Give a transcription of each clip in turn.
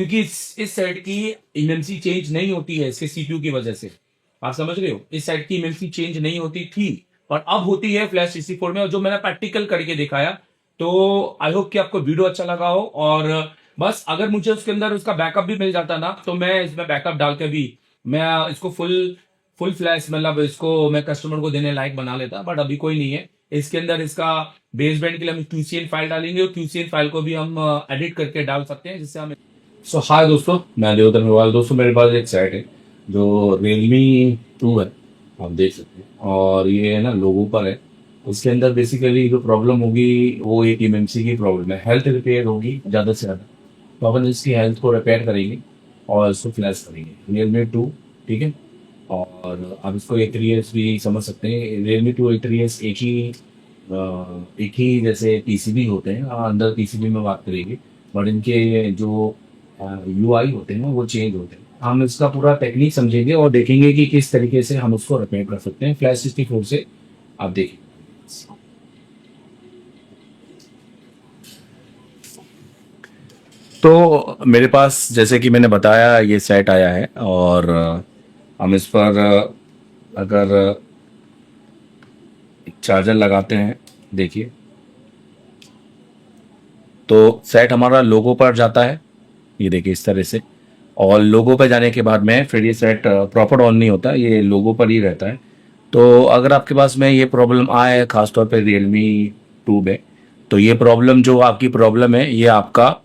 क्योंकि इस सेट की इमेंसी चेंज नहीं होती है इसके सीपीयू की वजह से। आप समझ रहे हो, इस सेट की इमेंसी चेंज नहीं होती थी और अब होती है फ्लैश 64 में, और जो मैंने प्रैक्टिकल करके दिखाया। तो आई होप कि आपको वीडियो अच्छा लगा हो, और बस अगर मुझे उसके अंदर उसका बैकअप भी मिल जाता ना, तो मैं इसमें बैकअप डाल के भी मैं इसको फुल फुल फ्लैश, मतलब इसको मैं कस्टमर को देने लायक बना लेता, बट अभी कोई नहीं है। इसके अंदर इसका बेसबैंड के लिए हम क्यूसीएन फाइल डालेंगे, और क्यूसीएन फाइल को भी हम एडिट करके डाल सकते हैं, जिससे हम। सो हाय दोस्तों, मैं देवधर मेवाल। दोस्तों मेरे पास एक सेट है जो Realme 2 है, आप देख सकते हैं, और ये है ना लोगों पर है। उसके अंदर बेसिकली जो प्रॉब्लम होगी वो एक इमएमसी की प्रॉब्लम है, हेल्थ रिपेयर होगी ज़्यादा से ज़्यादा। तो अपन इसकी हेल्थ को रिपेयर करेंगे और इसको फ्लैश करेंगे Realme 2, ठीक है। और आप इसको A3s भी समझ सकते हैं। Realme 2 A3s एक ही जैसे पीसीबी होते हैं, अंदर पीसीबी में बात करेंगे, बट इनके जो यूआई होते हैं वो चेंज होते हैं। हम इसका पूरा टेक्निक समझेंगे और देखेंगे कि किस तरीके से हम उसको रिपेयर कर सकते हैं फ्लैश 64 से। आप देखिए। तो मेरे पास जैसे कि मैंने बताया ये सेट आया है, और हम इस पर अगर एक चार्जर लगाते हैं, देखिए, तो सेट हमारा लोगो पर जाता है, ये देखिए इस तरह से। और लोगो पर जाने के बाद में फिर ये सेट प्रॉपर ऑन नहीं होता, ये लोगो पर ही रहता है। तो अगर आपके पास में ये प्रॉब्लम आए खासतौर पे Realme 2 में, तो ये प्रॉब्लम जो आपकी प्रॉब्लम है ये आपका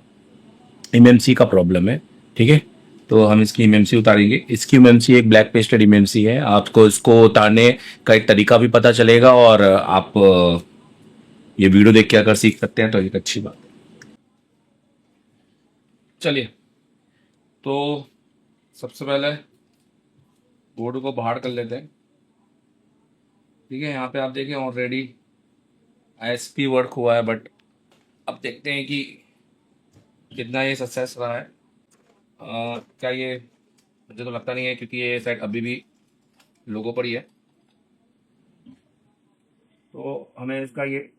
इमएमसी का प्रॉब्लम है, ठीक है। तो हम इसकी इमएमसी उतारेंगे। इसकी इमएमसी एक ब्लैक पेस्टेड इमएमसी है। आपको इसको उतारने का एक तरीका भी पता चलेगा, और आप ये वीडियो देख के अगर सीख सकते हैं तो एक अच्छी बात है। चलिए, तो सबसे पहले बोर्ड को बाहर कर लेते हैं, ठीक है। यहाँ पे आप देखें ऑलरेडी आईएसपी वर्क हुआ है, बट अब देखते हैं कि कितना ये सक्सेस रहा है। क्या ये, मुझे तो लगता नहीं है, क्योंकि ये साइट अभी भी लोगों पर ही है। तो हमें इसका ये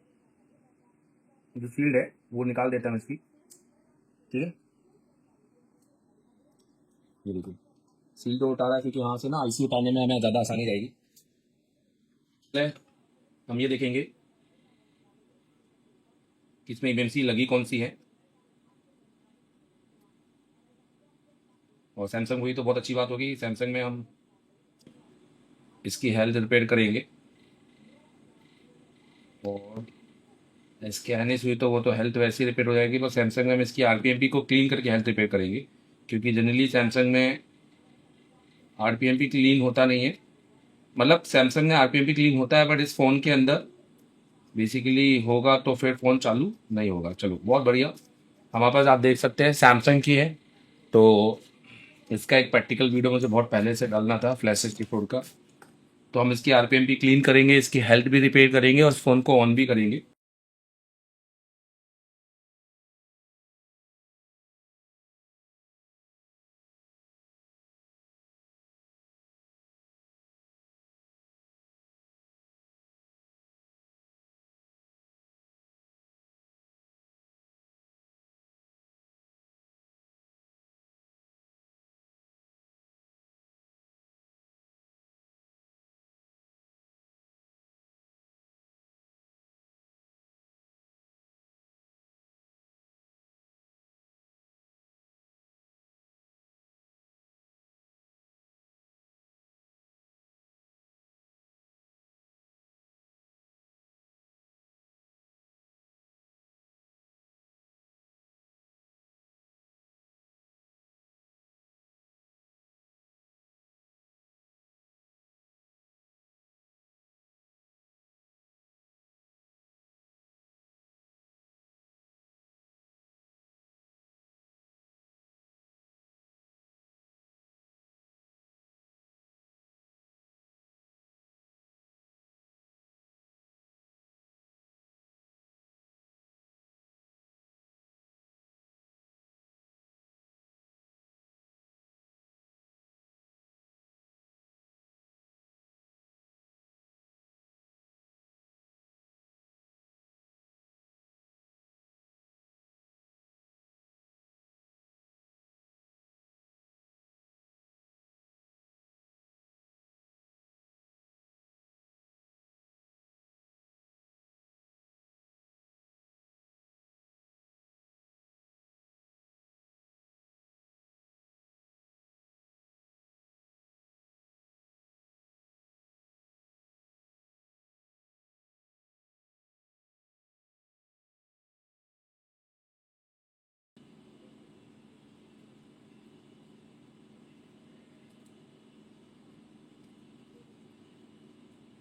जो फील्ड है वो निकाल देता है इसकी, ठीक है। ये देखिए, सील तो उतारा है, क्योंकि वहाँ से ना आईसी उतारने में हमें ज़्यादा आसानी रहेगी। पहले हम ये देखेंगे कि इसमें इमएमसी लगी कौन सी है, और सैमसंग हुई तो बहुत अच्छी बात होगी। सैमसंग में हम इसकी हेल्थ रिपेयर करेंगे, और इसके एनएस हुई तो वो तो हेल्थ वैसे ही रिपेयर हो जाएगी, बस सैमसंग में हम इसकी आरपीएमपी को क्लीन करके हेल्थ रिपेयर करेंगे। क्योंकि जनरली सैमसंग में आरपीएमपी क्लीन होता नहीं है, मतलब सैमसंग में आरपीएमपी क्लीन होता है, बट इस फ़ोन के अंदर बेसिकली होगा तो फिर फ़ोन चालू नहीं होगा। चलो बहुत बढ़िया, हमारे पास आप देख सकते हैं सैमसंग की है। तो इसका एक प्रैक्टिकल वीडियो मुझे बहुत पहले से डालना था फ्लैश 64 का। तो हम इसकी आरपीएमपी क्लीन करेंगे, इसकी हेल्थ भी रिपेयर करेंगे, और इस फ़ोन को ऑन भी करेंगे।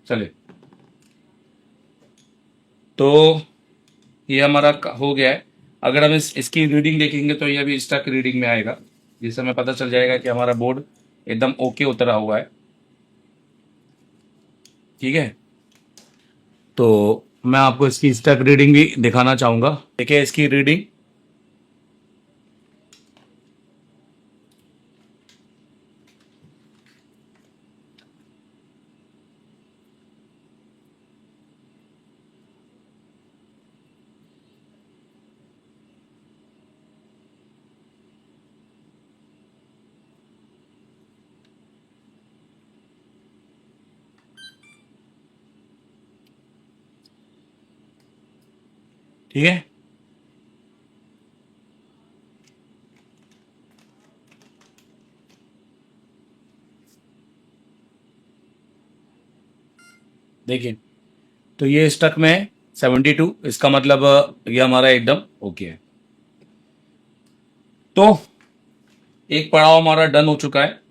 चले, तो ये हमारा हो गया है। अगर हम इसकी रीडिंग देखेंगे तो ये अभी स्टक रीडिंग में आएगा, जिससे हमें पता चल जाएगा कि हमारा बोर्ड एकदम ओके उतरा हुआ है। ठीक है, तो मैं आपको इसकी स्टक रीडिंग भी दिखाना चाहूंगा। देखिए इसकी रीडिंग, ठीक है। देखिए, तो ये स्टक में है 72, इसका मतलब ये हमारा एकदम ओके है। तो एक पड़ाव हमारा डन हो चुका है।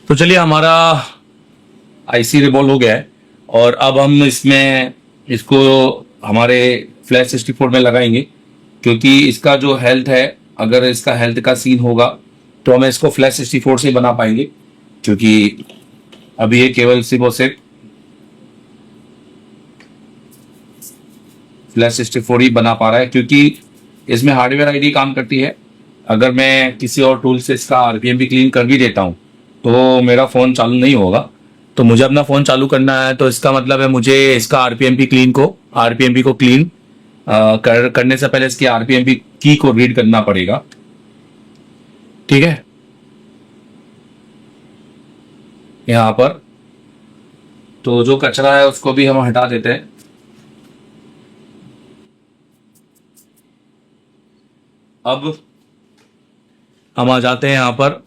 तो चलिए, हमारा आईसी रिवॉल्व हो गया है, और अब हम इसमें इसको हमारे फ्लैश 64 में लगाएंगे, क्योंकि इसका जो हेल्थ है, अगर इसका हेल्थ का सीन होगा तो हम इसको फ्लैश 64 से बना पाएंगे, क्योंकि अभी ये केवल सिर्फ और सिर्फ फ्लैश 64 ही बना पा रहा है, क्योंकि इसमें हार्डवेयर आईडी काम करती है। अगर मैं किसी और टूल से इसका आरपीएम भी क्लीन कर भी देता हूँ तो मेरा फ़ोन चालू नहीं होगा। तो मुझे अपना फ़ोन चालू करना है, तो इसका मतलब है मुझे इसका आरपीएम को क्लीन करने से पहले इसकी आरपीएम की को रीड करना पड़ेगा। ठीक है, यहाँ पर। तो जो कचरा है उसको भी हम हटा देते हैं। अब हम आ जाते हैं यहाँ पर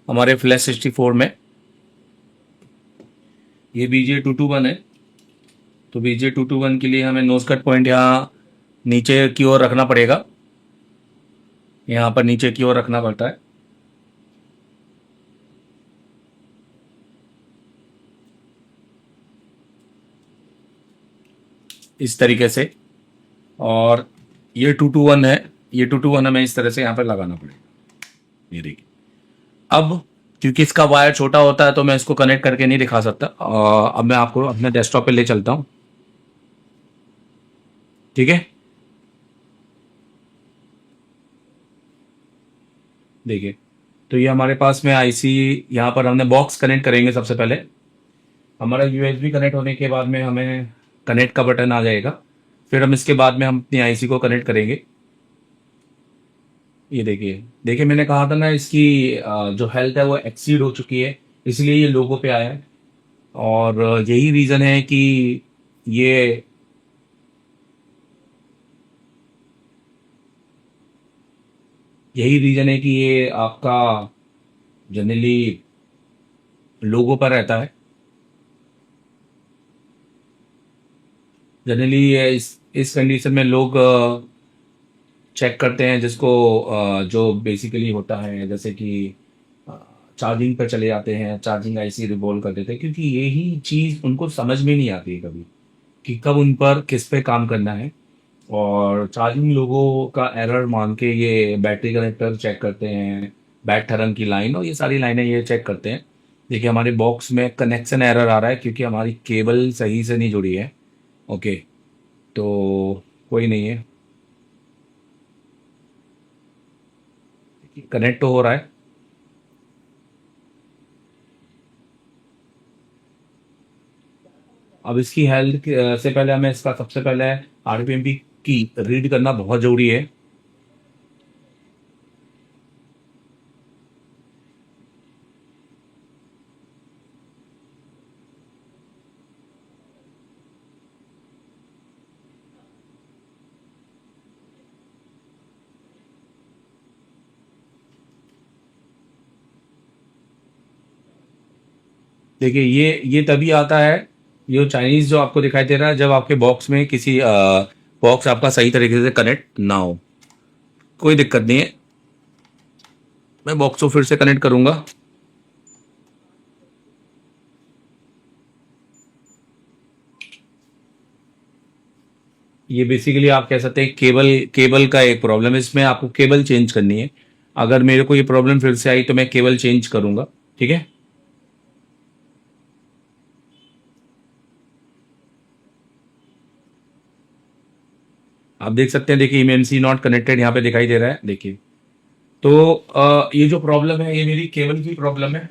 हमारे फ्लैश 64 में। ये BJ221 है। तो BJ221 के लिए हमें नोज कट पॉइंट यहाँ नीचे की ओर रखना पड़ेगा। यहाँ पर नीचे की ओर रखना पड़ता है इस तरीके से। और ये 221 है। ये 221 हमें इस तरह से यहाँ पर लगाना पड़ेगा। ये देखिए। अब क्योंकि इसका वायर छोटा होता है तो मैं इसको कनेक्ट करके नहीं दिखा सकता। अब मैं आपको अपने डेस्कटॉप पे ले चलता हूँ। ठीक है, देखिए। तो ये हमारे पास में आईसी, यहाँ पर हमने बॉक्स कनेक्ट करेंगे सबसे पहले। हमारा यूएसबी कनेक्ट होने के बाद में हमें कनेक्ट का बटन आ जाएगा। फिर हम इसके बाद में हम अपनी आईसी को कनेक्ट करेंगे। ये देखिए, देखिए मैंने कहा था ना इसकी जो हेल्थ है वो एक्सीड हो चुकी है, इसलिए ये लोगो पे आया है। और यही रीज़न है कि ये यही रीज़न है कि ये आपका जनरली लोगो पर रहता है। जनरली इस कंडीशन में लोग चेक करते हैं, जिसको जो बेसिकली होता है जैसे कि चार्जिंग पर चले जाते हैं, चार्जिंग आईसी रिवॉल्व कर देते हैं, क्योंकि यही चीज़ उनको समझ में नहीं आती है कभी कि कब उन पर किस पे काम करना है। और चार्जिंग लोगों का एरर मान के ये बैटरी कनेक्टर चेक करते हैं, बैट थरंग की लाइन और ये सारी लाइनें ये चेक करते हैं। देखिए हमारे बॉक्स में कनेक्शन एरर आ रहा है क्योंकि हमारी केबल सही से नहीं जुड़ी है। ओके, तो कोई नहीं है, कनेक्ट तो हो रहा है। अब इसकी हेल्थ से पहले हमें इसका सबसे पहले आरपीएम की रीड करना बहुत ज़रूरी है। देखिए ये तभी आता है, ये चाइनीज़ जो आपको दिखाई दे रहा है, जब आपके बॉक्स में किसी बॉक्स आपका सही तरीके से कनेक्ट ना हो। कोई दिक्कत नहीं है, मैं बॉक्स को फिर से कनेक्ट करूंगा। ये बेसिकली आप कह सकते हैं केबल केबल का एक प्रॉब्लम है, इसमें आपको केबल चेंज करनी है। अगर मेरे को ये प्रॉब्लम फिर से आई तो मैं केबल चेंज करूंगा। ठीक है, आप देख सकते हैं, देखिए इमएमसी नॉट कनेक्टेड यहाँ पे दिखाई दे रहा है। देखिए, तो ये जो प्रॉब्लम है ये मेरी केबल की प्रॉब्लम है।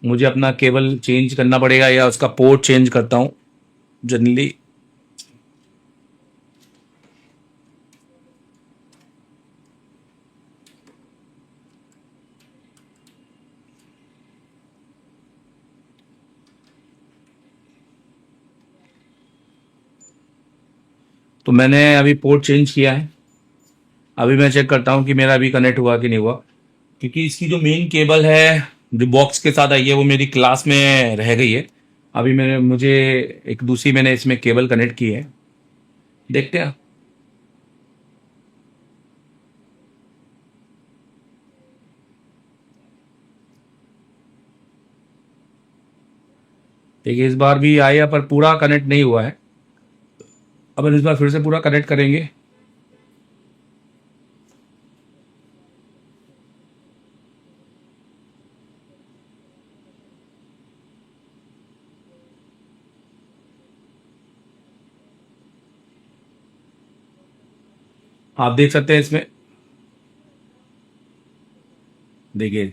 मुझे अपना केबल चेंज करना पड़ेगा या उसका पोर्ट चेंज करता हूँ जनरली। तो मैंने अभी पोर्ट चेंज किया है। अभी मैं चेक करता हूँ कि मेरा अभी कनेक्ट हुआ कि नहीं हुआ, क्योंकि इसकी जो मेन केबल है जो बॉक्स के साथ आई है वो मेरी क्लास में रह गई है। अभी मैंने मुझे एक दूसरी मैंने इसमें केबल कनेक्ट की है, देखते हैं। देखिए इस बार भी आया पर पूरा कनेक्ट नहीं हुआ है। अब इस बार फिर से पूरा कनेक्ट करेंगे। आप देख सकते हैं इसमें, देखिए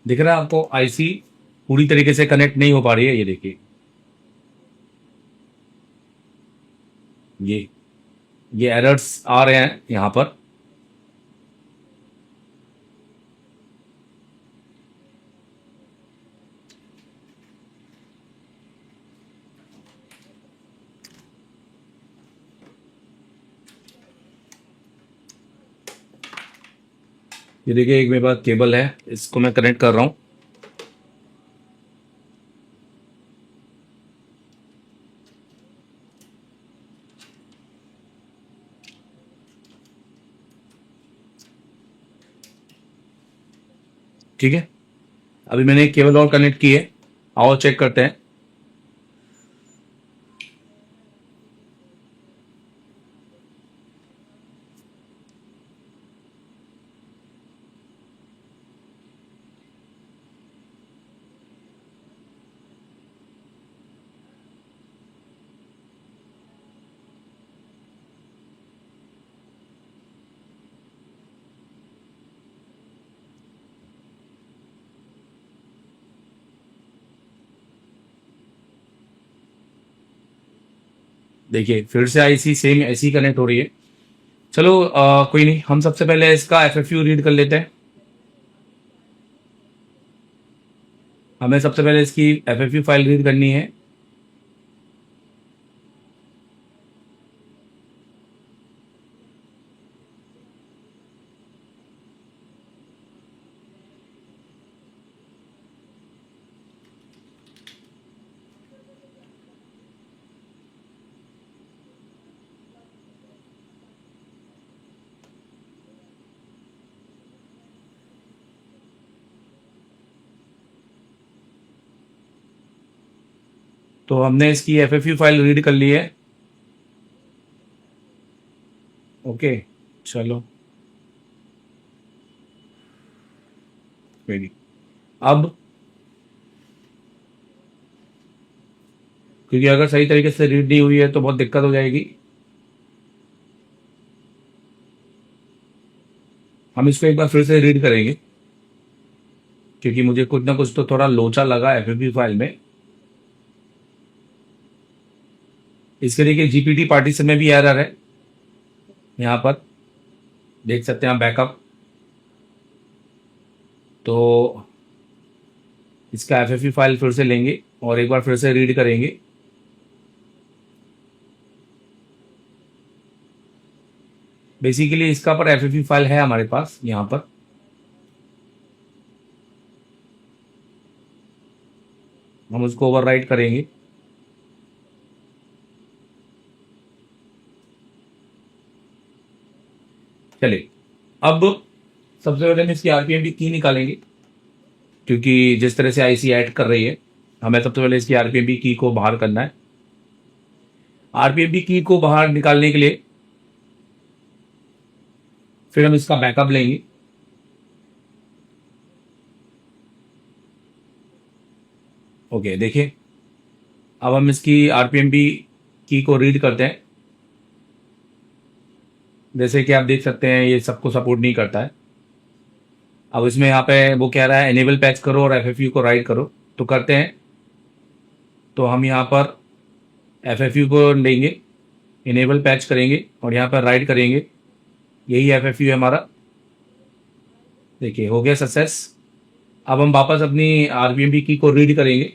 दिख रहा है आपको आईसी पूरी तरीके से कनेक्ट नहीं हो पा रही है। ये देखिए, ये ये एरर्स आ रहे हैं यहाँ पर। ये देखिए एक मेरे पास केबल है, इसको मैं कनेक्ट कर रहा हूँ। ठीक है, अभी मैंने एक केबल और कनेक्ट की है, आओ चेक करते हैं। देखिए फिर से आईसी सेम ऐसी कनेक्ट हो रही है। चलो कोई नहीं, हम सबसे पहले इसका एफएफयू रीड कर लेते हैं। हमें सबसे पहले इसकी एफएफयू फाइल रीड करनी है। तो हमने इसकी एफएफयू फाइल रीड कर ली है। ओके, चलो कोई नहीं। अब क्योंकि अगर सही तरीके से रीड नहीं हुई है तो बहुत दिक्कत हो जाएगी। हम इसको एक बार फिर से रीड करेंगे, क्योंकि मुझे कुछ ना कुछ तो थोड़ा लोचा लगा एफएफयू फाइल में। इसके देखिए जीपीटी पार्टीशन में भी एरर है, यहाँ पर देख सकते हैं आप बैकअप। तो इसका एफएफयू फाइल फिर से लेंगे और एक बार फिर से रीड करेंगे। बेसिकली इसका पर एफएफयू फाइल है हमारे पास यहाँ पर। हम उसको ओवरराइट करेंगे। चलिए, अब सबसे पहले हम इसकी आरपीएम की की निकालेंगे, क्योंकि जिस तरह से आईसी ऐड कर रही है हमें सबसे पहले इसकी आरपीएम की को बाहर करना है। आरपीएम की को बाहर निकालने के लिए फिर हम इसका बैकअप लेंगे। ओके, देखिए अब हम इसकी आरपीएम की को रीड करते हैं। जैसे कि आप देख सकते हैं ये सबको सपोर्ट नहीं करता है। अब इसमें यहाँ पे वो कह रहा है एनेबल पैच करो और एफएफयू को राइट करो, तो करते हैं। तो हम यहाँ पर एफएफयू को लेंगे, इनेबल पैच करेंगे और यहाँ पर राइट करेंगे। यही एफएफयू है हमारा। देखिए हो गया सक्सेस। अब हम वापस अपनी आरपीएम की को रीड करेंगे।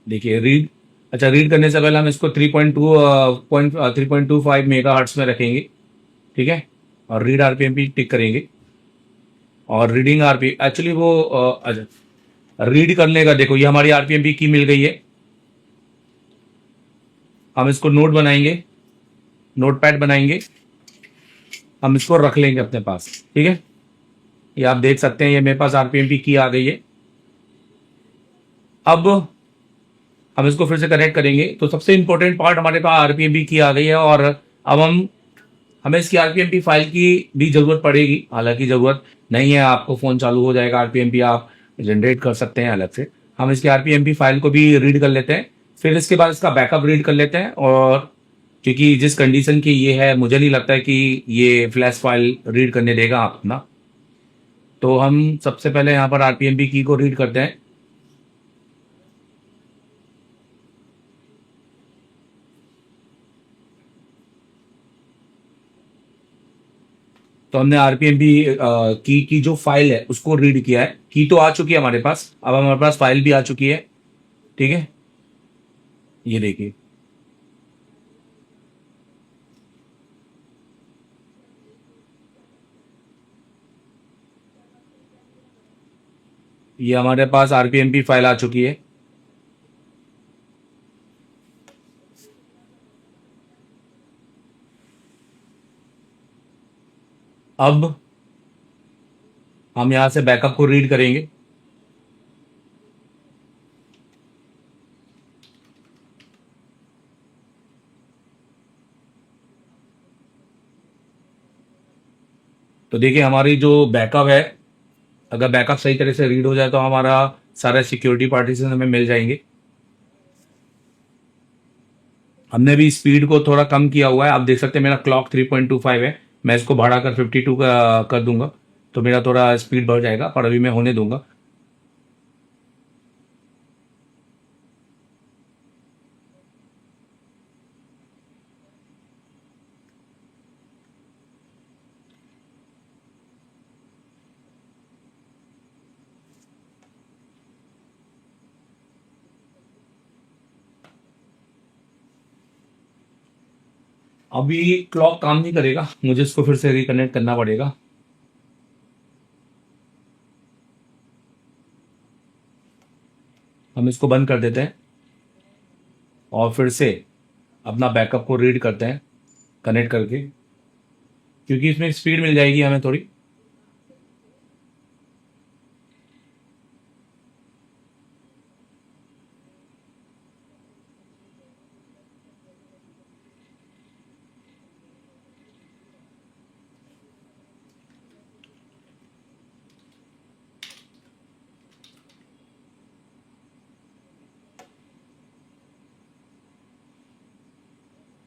देखिए रीड, अच्छा रीड करने से पहले हम इसको 3.25 मेगा हर्ट्स में रखेंगे। ठीक है, और रीड आरपीएम भी टिक करेंगे। और रीडिंग आरपी एक्चुअली वो अच्छा रीड करने का, देखो ये हमारी आरपीएम की मिल गई है। हम इसको नोट बनाएंगे, नोट पैड बनाएंगे, हम इसको रख लेंगे अपने पास। ठीक है, ये आप देख सकते हैं ये मेरे पास आरपीएम की आ गई है। अब हम इसको फिर से कनेक्ट करेंगे। तो सबसे इंपॉर्टेंट पार्ट हमारे पास आरपीएम की आ गई है। और अब हमें इसकी आरपीएम फाइल की भी जरूरत पड़ेगी। हालांकि जरूरत नहीं है, आपको फोन चालू हो जाएगा, आरपीएम आप जनरेट कर सकते हैं अलग से। हम इसकी आरपीएम फाइल को भी रीड कर लेते हैं, फिर इसके बाद इसका बैकअप रीड कर लेते हैं। और क्योंकि जिस कंडीशन की ये है, मुझे नहीं लगता है कि ये फ्लैश फाइल रीड करने देगा अपना। तो हम सबसे पहले यहाँ पर आरपीएम की को रीड करते हैं। तो हमने आरपीएम भी की जो फाइल है उसको रीड किया है। की तो आ चुकी है हमारे पास, अब हमारे पास फाइल भी आ चुकी है। ठीक है, ये देखिए, ये हमारे पास आरपीएम की फाइल आ चुकी है। अब हम यहाँ से बैकअप को रीड करेंगे। तो देखिए हमारी जो बैकअप है, अगर बैकअप सही तरह से रीड हो जाए तो हमारा सारे सिक्योरिटी पार्टीशन हमें मिल जाएंगे। हमने भी स्पीड को थोड़ा कम किया हुआ है, आप देख सकते हैं मेरा क्लॉक 3.25 है। मैं इसको बढ़ाकर 52 का कर दूंगा तो मेरा थोड़ा स्पीड बढ़ जाएगा, पर अभी मैं होने दूंगा। अभी क्लॉक काम नहीं करेगा, मुझे इसको फिर से रिकनेक्ट करना पड़ेगा। हम इसको बंद कर देते हैं और फिर से अपना बैकअप को रीड करते हैं कनेक्ट करके, क्योंकि इसमें स्पीड मिल जाएगी हमें थोड़ी।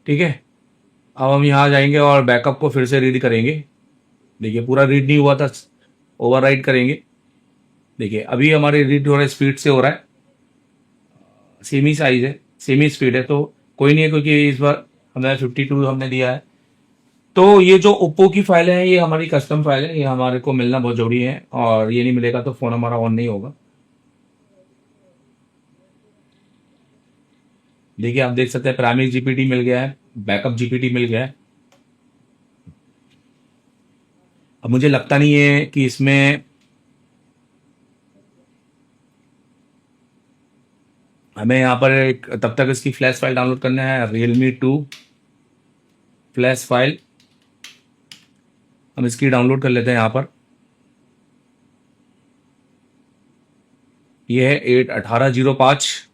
ठीक है, अब हम यहाँ जाएंगे और बैकअप को फिर से रीड करेंगे। देखिए पूरा रीड नहीं हुआ था, ओवरराइड करेंगे। देखिए अभी हमारे रीड थोड़ा स्पीड से हो रहा है, सेम ही साइज है, सेम ही स्पीड है, तो कोई नहीं है, क्योंकि इस बार हमें 52 हमने दिया है। तो ये जो ओप्पो की फाइलें हैं ये हमारी कस्टम फाइल है, ये हमारे को मिलना बहुत जरूरी है, और ये नहीं मिलेगा तो फ़ोन हमारा ऑन नहीं होगा। देखिए आप देख सकते हैं प्राइमरी जीपीटी मिल गया है, बैकअप जीपीटी मिल गया है। अब मुझे लगता नहीं है कि इसमें हमें यहाँ पर तब तक इसकी फ्लैश फाइल डाउनलोड करना है, Realme 2 फ्लैश फाइल। हम इसकी डाउनलोड कर लेते हैं यहाँ पर। ये है 8 1805।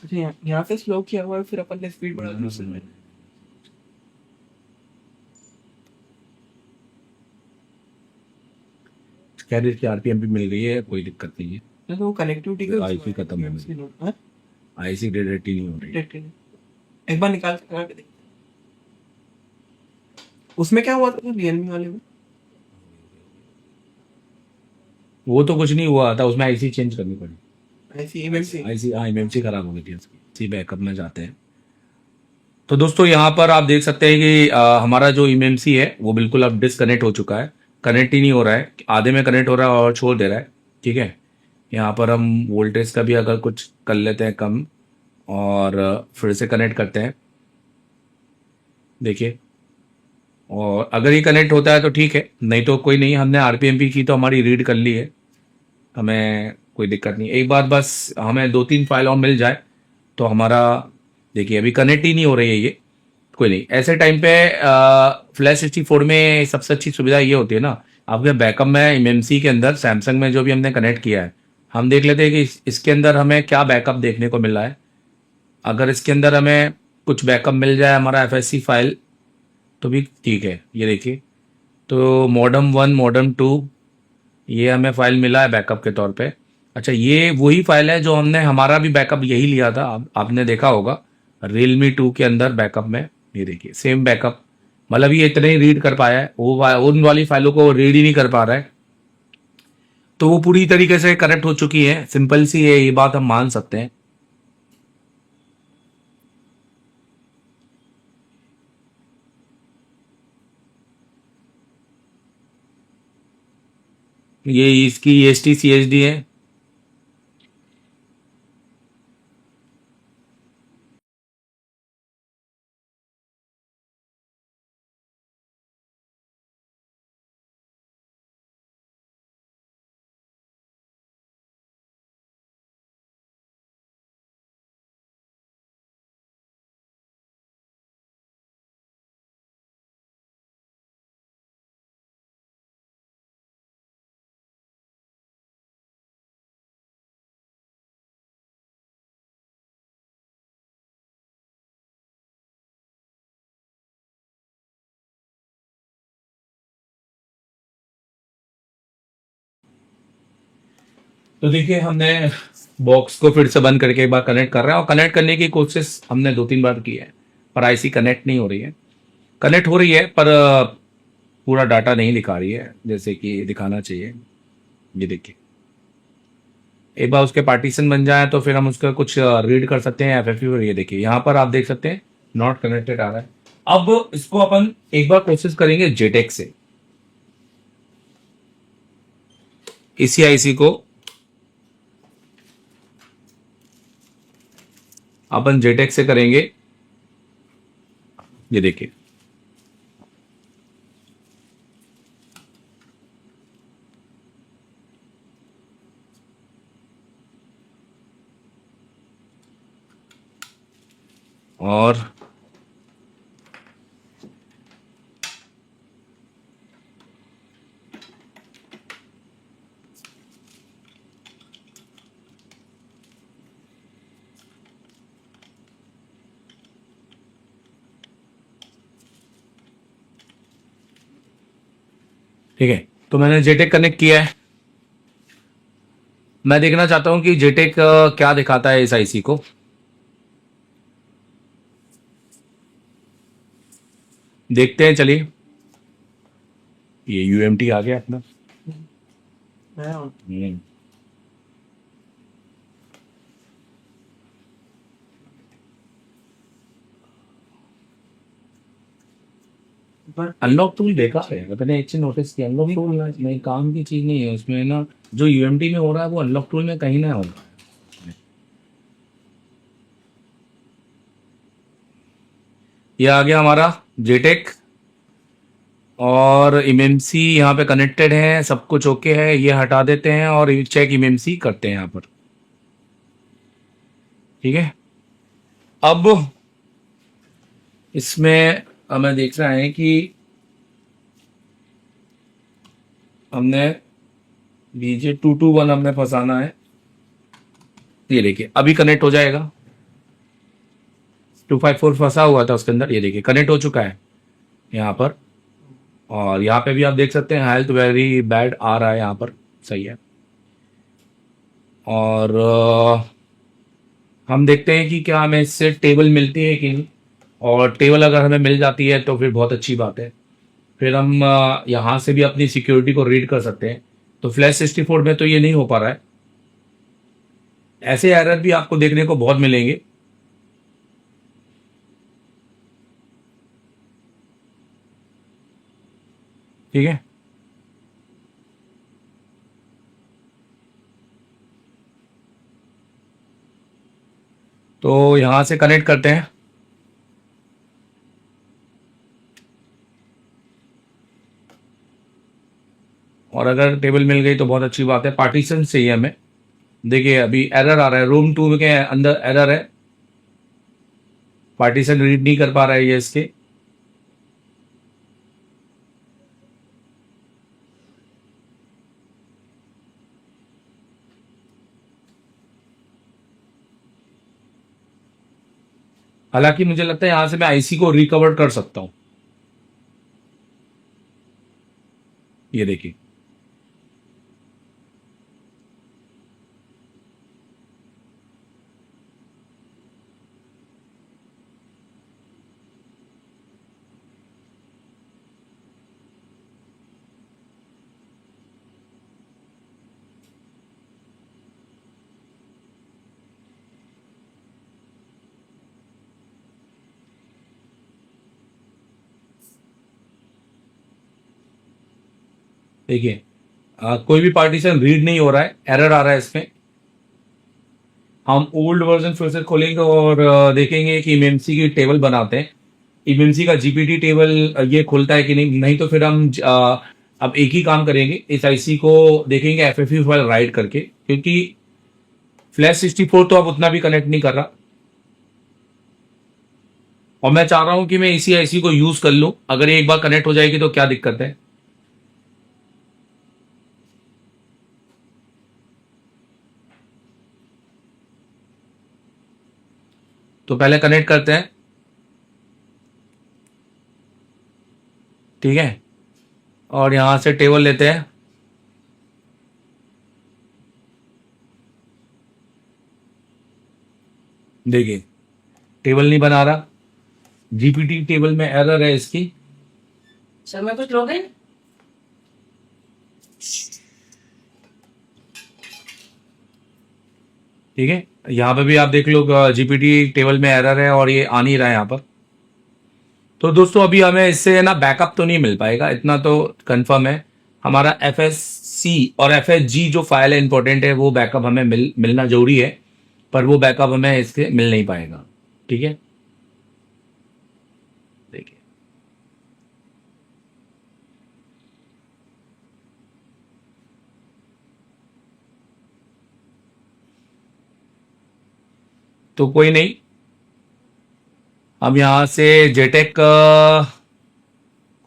अच्छा यहाँ से स्लो किया हुआ है, फिर अपन ने स्पीड बढ़ा दी उसमें। कह रही थी आरपीएम भी मिल गई है, कोई दिक्कत नहीं है। तो वो कनेक्टिविटी का आईसी खत्म हो गई, आईसी डेट नहीं हो रही। एक बार निकाल के देख। उसमें क्या हुआ था रियलमी वाले में? वो तो कुछ नहीं हुआ था, उसमें आईसी चेंज करनी पड़ी। ऐसी एमएमसी आईसी, हाँ एमएमसी खराब हो गई थी उसकी, इसी बैकअप में जाते हैं। तो दोस्तों यहाँ पर आप देख सकते हैं कि हमारा जो एमएमसी है वो बिल्कुल अब डिसकनेक्ट हो चुका है, कनेक्ट ही नहीं हो रहा है, आधे में कनेक्ट हो रहा है और छोड़ दे रहा है। ठीक है, यहाँ पर हम वोल्टेज का भी अगर कुछ कर लेते हैं कम और फिर से कनेक्ट करते हैं, देखिए, और अगर ये कनेक्ट होता है तो ठीक है, नहीं तो कोई नहीं, हमने आरपीएम भी की तो हमारी रीड कर ली है, हमें कोई दिक्कत नहीं। एक बार बस हमें 2-3 फाइल और मिल जाए तो हमारा, देखिए अभी कनेक्ट ही नहीं हो रही है ये, कोई नहीं। ऐसे टाइम पे फ्लैश 64 में सबसे अच्छी सुविधा ये होती है ना, आपके बैकअप में एमएमसी के अंदर सैमसंग में जो भी हमने कनेक्ट किया है, हम देख लेते हैं कि इसके अंदर हमें क्या बैकअप देखने को मिल रहा है। अगर इसके अंदर हमें कुछ बैकअप मिल जाए हमारा एफएससी फाइल तो भी ठीक है। ये देखिए, तो मॉडम 1 मॉडम 2 ये हमें फाइल मिला है बैकअप के तौर पे। अच्छा, ये वही फाइल है जो हमने, हमारा भी बैकअप यही लिया था, आपने देखा होगा रियलमी 2 के अंदर बैकअप में, ये देखिए सेम बैकअप, मतलब ये इतने ही रीड कर पाया है, उन वाली फाइलों को रीड ही नहीं कर पा रहा है, तो वो पूरी तरीके से करेक्ट हो चुकी है। सिंपल सी है, ये बात हम मान सकते हैं। ये इसकी S T C H D है। तो देखिए, हमने बॉक्स को फिर से बंद करके एक बार कनेक्ट कर रहे हैं, और कनेक्ट करने की कोशिश हमने 2-3 बार की है, पर आईसी कनेक्ट नहीं हो रही है। कनेक्ट हो रही है पर पूरा डाटा नहीं दिखा रही है जैसे कि दिखाना चाहिए। ये देखिए, एक बार उसके पार्टीशन बन जाए तो फिर हम उसका कुछ रीड कर सकते हैं एफएफयू। ये देखिए, यहाँ पर आप देख सकते हैं नॉट कनेक्टेड आ रहा है। अब इसको अपन एक बार कोशिश करेंगे जेटेक से, इसी आईसी को अपन जेटेक से करेंगे। ये देखिए, और ठीक है, तो मैंने जेटेक कनेक्ट किया है। मैं देखना चाहता हूं कि जेटेक क्या दिखाता है इस आईसी को। देखते हैं, चलिए। ये यूएमटी आ गया अपना। हम्म। अनलॉक टूल देखा है, मैंने एक चीज नोटिस किया, अनलॉक टूल नहीं काम की चीज नहीं है उसमें ना, जो यूएमटी में हो रहा है वो अनलॉक टूल में कहीं ना हो रहा है। ये आ गया हमारा जेटेक, और एमएमसी यहाँ पे कनेक्टेड है, सब कुछ ओके है। ये हटा देते हैं और चेक एमएमसी करते हैं यहाँ पर। ठीक है, अब इसमें हमें देख रहा है कि हमने BJ221 हमने फंसाना है। ये देखिए, अभी कनेक्ट हो जाएगा। 254 फंसा हुआ था उसके अंदर, ये देखिए कनेक्ट हो चुका है यहाँ पर। और यहाँ पे भी आप देख सकते हैं हेल्थ वेरी बैड आ रहा है यहाँ पर, सही है। और हम देखते हैं कि क्या हमें इससे टेबल मिलती है कि नहीं, और टेबल अगर हमें मिल जाती है तो फिर बहुत अच्छी बात है। फिर हम यहाँ से भी अपनी सिक्योरिटी को रीड कर सकते हैं। तो फ्लैश 64 में तो ये नहीं हो पा रहा है। ऐसे एरर भी आपको देखने को बहुत मिलेंगे। ठीक है, तो यहाँ से कनेक्ट करते हैं। और अगर टेबल मिल गई तो बहुत अच्छी बात है। पार्टीशन चाहिए हमें। देखिए अभी एरर आ रहा है, रूम 2 के अंदर एरर है, पार्टीशन रीड नहीं कर पा रहा है ये इसके। हालांकि मुझे लगता है यहां से मैं आईसी को रिकवर कर सकता हूं। ये देखिए, देखिए कोई भी पार्टीशन रीड नहीं हो रहा है, एरर आ रहा है इसमें। हम ओल्ड वर्जन फिर से खोलेंगे और देखेंगे कि इमएमसी की टेबल बनाते हैं। इमएमसी का जीपीटी टेबल ये खुलता है कि नहीं, नहीं तो फिर हम अब एक ही काम करेंगे, इस आईसी को देखेंगे एफएफयू फाइल राइट करके, क्योंकि फ्लैश 64 तो अब उतना भी कनेक्ट नहीं कर रहा। और मैं चाह रहा हूं कि मैं इसी आईसी को यूज कर लूं। अगर ये एक बार कनेक्ट हो जाएगी तो क्या दिक्कत है। तो पहले कनेक्ट करते हैं, ठीक है। और यहां से टेबल लेते हैं। देखिए टेबल नहीं बना रहा, जीपीटी टेबल में एरर है इसकी। सर मैं कुछ लोगे? ठीक है, यहाँ पे भी आप देख लो जीपीटी टेबल में एरर है और ये आ नहीं रहा है यहाँ पर। तो दोस्तों अभी हमें इससे ना बैकअप तो नहीं मिल पाएगा, इतना तो कंफर्म है। हमारा एफ एस सी और एफ एस जी जो फाइल है इंपॉर्टेंट है, वो बैकअप हमें मिलना जरूरी है, पर वो बैकअप हमें इससे मिल नहीं पाएगा। ठीक है, देखिए तो कोई नहीं, हम यहाँ से जेटेक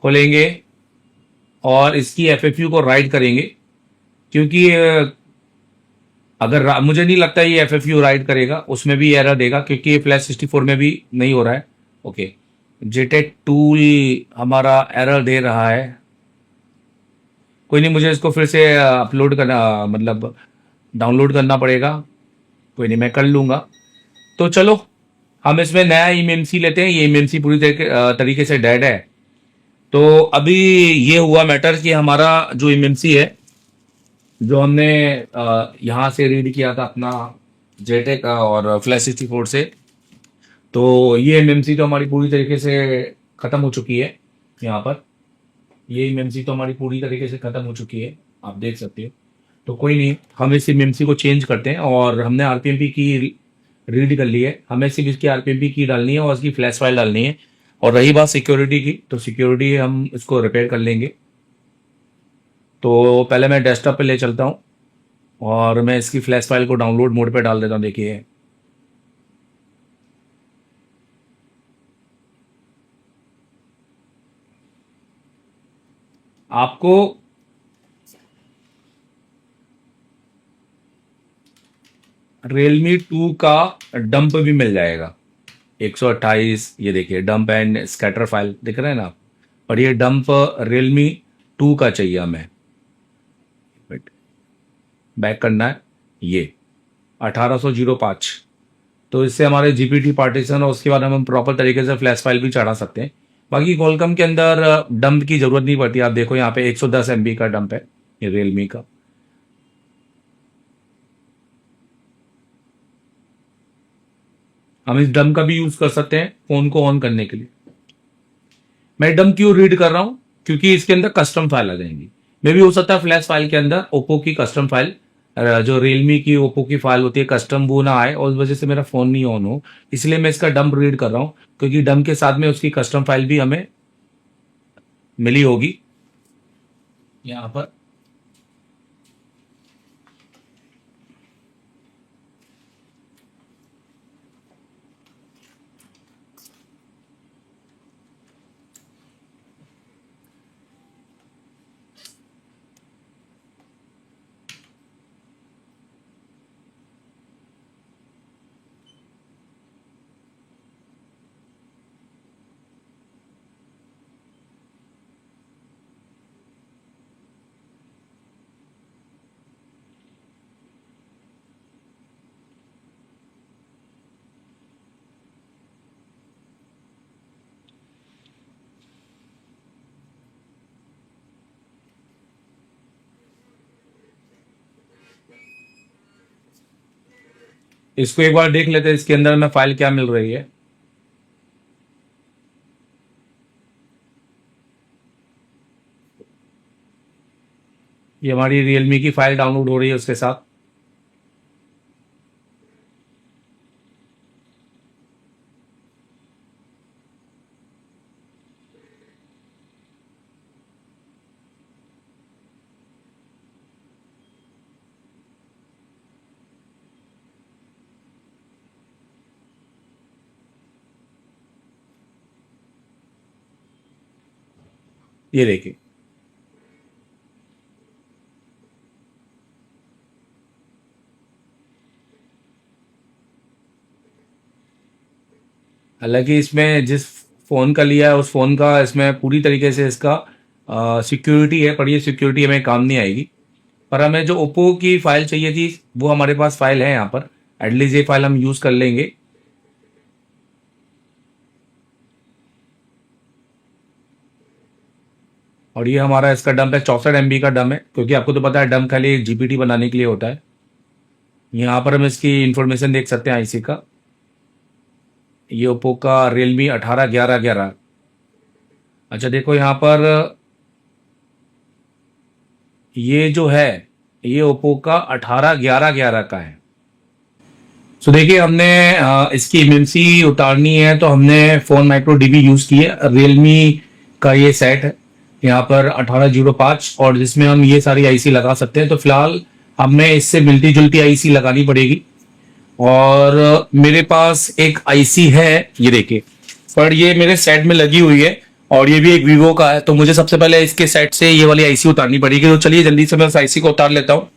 खोलेंगे और इसकी एफएफयू को राइट करेंगे, क्योंकि अगर मुझे नहीं लगता ये एफएफयू राइट करेगा, उसमें भी एरर देगा, क्योंकि ये फ्लैश 64 में भी नहीं हो रहा है। ओके, जेटेक टूल हमारा एरर दे रहा है। कोई नहीं, मुझे इसको फिर से अपलोड करना, मतलब डाउनलोड करना पड़ेगा। कोई नहीं, मैं कर लूंगा। तो चलो हम इसमें नया इमएमसी लेते हैं। ये इमएमसी पूरी तरीके से डेड है। तो अभी ये हुआ मैटर कि हमारा जो इमएमसी है, जो हमने यहाँ से रीड किया था अपना जेटेक और फ्लैश 64 से, तो ये एमएमसी तो हमारी पूरी तरीके से ख़त्म हो चुकी है। यहाँ पर ये एमएमसी तो हमारी पूरी तरीके से ख़त्म हो चुकी है, आप देख सकते हो। तो कोई नहीं, हम इस एमएमसी को चेंज करते हैं। और हमने आरपीएमपी की रीड कर ली है, हमें सिर्फ इसकी आरपीएमपी की डालनी है और इसकी फ्लैश फाइल डालनी है। और रही बात सिक्योरिटी की, तो सिक्योरिटी हम इसको रिपेयर कर लेंगे। तो पहले मैं डेस्कटॉप पे ले चलता हूँ और मैं इसकी फ्लैश फाइल को डाउनलोड मोड पे डाल देता हूँ। देखिए आपको Realme 2 का डंप भी मिल जाएगा। 128, ये देखिए डंप एंड स्कैटर फाइल दिख रहे हैं ना आप। और ये डंप रियलमी 2 का चाहिए हमें। बैक करना है ये 1805। तो इससे हमारे जीपीटी पार्टीशन और उसके बाद हम प्रॉपर तरीके से फ्लैश फाइल भी चढ़ा सकते हैं। बाकी कॉलकम के अंदर डंप की जरूरत नहीं पड़ती। आप देखो यहाँ पे 110 MB का डंप है ये रियलमी का। हम इस डंप का भी यूज कर सकते हैं फोन को ऑन करने के लिए। मैं डंप क्यों रीड कर रहा हूं, क्योंकि इसके अंदर कस्टम फाइल आ जाएंगी। मे भी हो सकता है फ्लैश फाइल के अंदर ओप्पो की कस्टम फाइल, जो रियलमी की ओप्पो की फाइल होती है कस्टम, वो ना आए और उस वजह से मेरा फोन नहीं ऑन हो। इसलिए मैं इसका डंप रीड कर रहा हूं, क्योंकि डंप के साथ में उसकी कस्टम फाइल भी हमें मिली होगी यहां पर। इसको एक बार देख लेते हैं इसके अंदर में फाइल क्या मिल रही है। ये हमारी रियलमी की फाइल डाउनलोड हो रही है उसके साथ। ये देखिए हालांकि इसमें जिस फोन का लिया है उस फोन का इसमें पूरी तरीके से इसका सिक्योरिटी है, पर ये सिक्योरिटी हमें काम नहीं आएगी। पर हमें जो ओप्पो की फाइल चाहिए थी वो हमारे पास फाइल है यहाँ पर। एटलीस्ट ये फाइल हम यूज कर लेंगे। और ये हमारा इसका डंप है 64 MB का डंप है, क्योंकि आपको तो पता है डंप खाली जीपीटी बनाने के लिए होता है। यहाँ पर हम इसकी इंफॉर्मेशन देख सकते हैं आईसी का। ये ओप्पो का रियलमी 18 11 11। अच्छा देखो यहाँ पर ये जो है ये ओप्पो का 18 11 11 का है। तो देखिए हमने इसकी एमएमसी उतारनी है तो हमने फोन माइक्रो डीबी यूज की है। रियलमी का ये सेट है यहाँ पर 1805, और जिसमें हम ये सारी आईसी लगा सकते हैं। तो फिलहाल हमें इससे मिलती जुलती आईसी लगानी पड़ेगी। और मेरे पास एक आईसी है ये देखिए, पर ये मेरे सेट में लगी हुई है और ये भी एक वीवो का है। तो मुझे सबसे पहले इसके सेट से ये वाली आईसी उतारनी पड़ेगी। तो चलिए जल्दी से मैं उस आईसी को उतार लेता हूँ।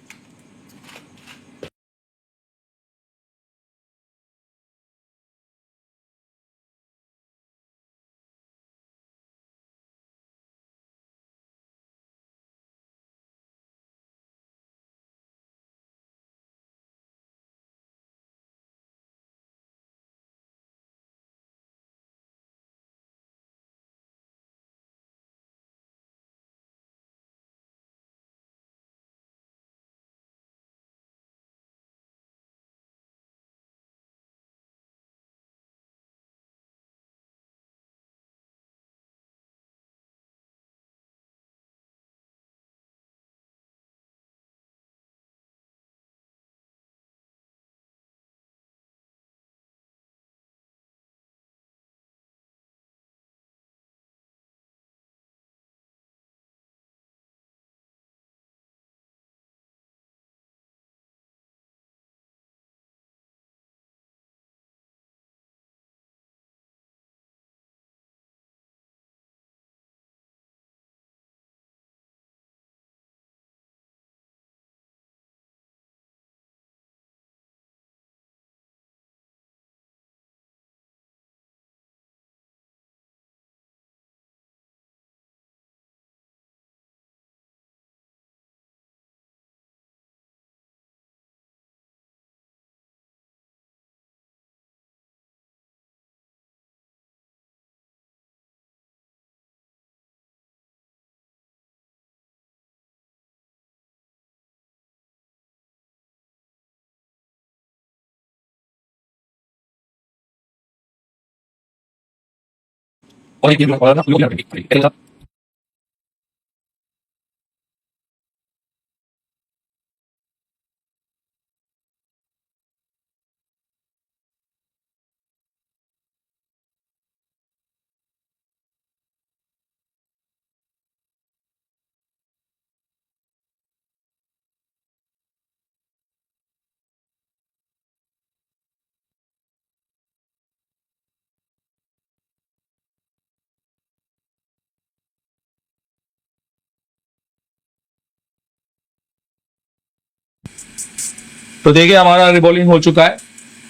तो देखिए हमारा रिबॉलिंग हो चुका है।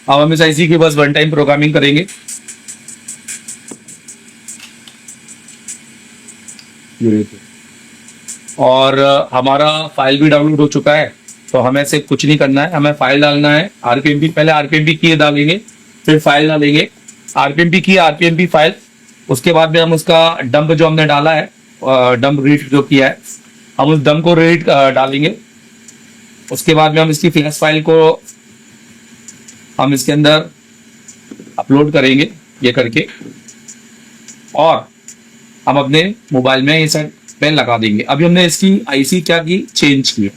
अब हम इस आईसी की बस वन टाइम प्रोग्रामिंग करेंगे। ये देखिए। और हमारा फाइल भी डाउनलोड हो चुका है। तो हमें ऐसे कुछ नहीं करना है, हमें फाइल डालना है। आरपीएमपी पहले आरपीएमपी की डालेंगे, फिर फाइल डालेंगे। आरपीएमपी की आरपीएमपी फाइल, उसके बाद में हम उसका डंप जो हमने डाला है, डंप रीड जो किया है, हम उस डंप को रीड डालेंगे। उसके बाद में हम इसकी फ्लैश फाइल को हम इसके अंदर अपलोड करेंगे ये करके, और हम अपने मोबाइल में ये सेट पे लगा देंगे। अभी हमने इसकी आईसी क्या की, चेंज की।